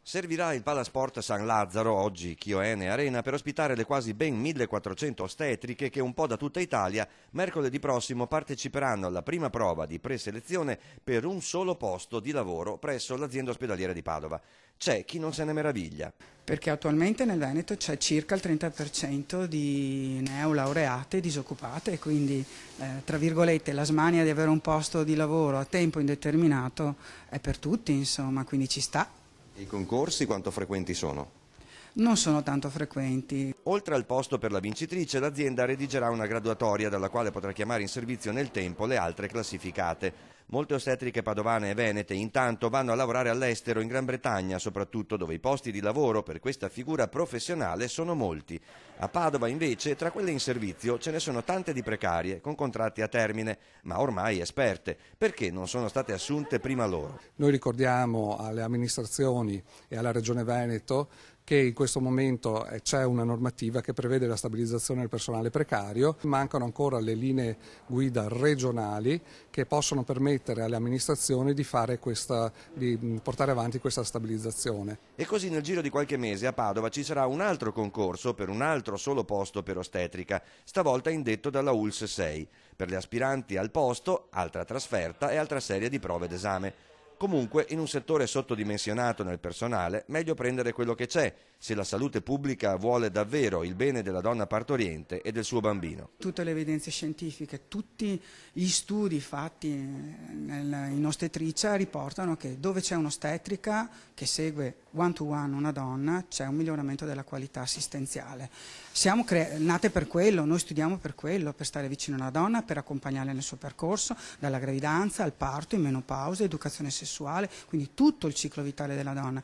Servirà il Palasport San Lazzaro, oggi Chioene Arena, per ospitare le quasi ben 1400 ostetriche che un po' da tutta Italia mercoledì prossimo parteciperanno alla prima prova di preselezione per un solo posto di lavoro presso l'azienda ospedaliera di Padova. C'è chi non se ne meraviglia. Perché attualmente nel Veneto c'è circa il 30% di neolaureate disoccupate e quindi, tra virgolette, la smania di avere un posto di lavoro a tempo indeterminato è per tutti, insomma, quindi ci sta. I concorsi quanto frequenti sono? Non sono tanto frequenti. Oltre al posto per la vincitrice, l'azienda redigerà una graduatoria dalla quale potrà chiamare in servizio nel tempo le altre classificate. Molte ostetriche padovane e venete intanto vanno a lavorare all'estero, in Gran Bretagna, soprattutto dove i posti di lavoro per questa figura professionale sono molti. A Padova invece, tra quelle in servizio, ce ne sono tante di precarie, con contratti a termine, ma ormai esperte, perché non sono state assunte prima loro. Noi ricordiamo alle amministrazioni e alla Regione Veneto che in questo momento c'è una normativa che prevede la stabilizzazione del personale precario, mancano ancora le linee guida regionali che possono permettere alle amministrazioni di portare avanti questa stabilizzazione. E così nel giro di qualche mese a Padova ci sarà un altro concorso per un altro solo posto per ostetrica, stavolta indetto dalla ULSS 6. Per le aspiranti al posto, altra trasferta e altra serie di prove d'esame. Comunque, in un settore sottodimensionato nel personale, meglio prendere quello che c'è, se la salute pubblica vuole davvero il bene della donna partoriente e del suo bambino. Tutte le evidenze scientifiche, tutti gli studi fatti in ostetricia riportano che dove c'è un'ostetrica che segue one to one una donna c'è un miglioramento della qualità assistenziale. Siamo nate per quello, noi studiamo per quello, per stare vicino alla donna, per accompagnarla nel suo percorso, dalla gravidanza al parto, in menopausa, educazione sessuale, quindi tutto il ciclo vitale della donna.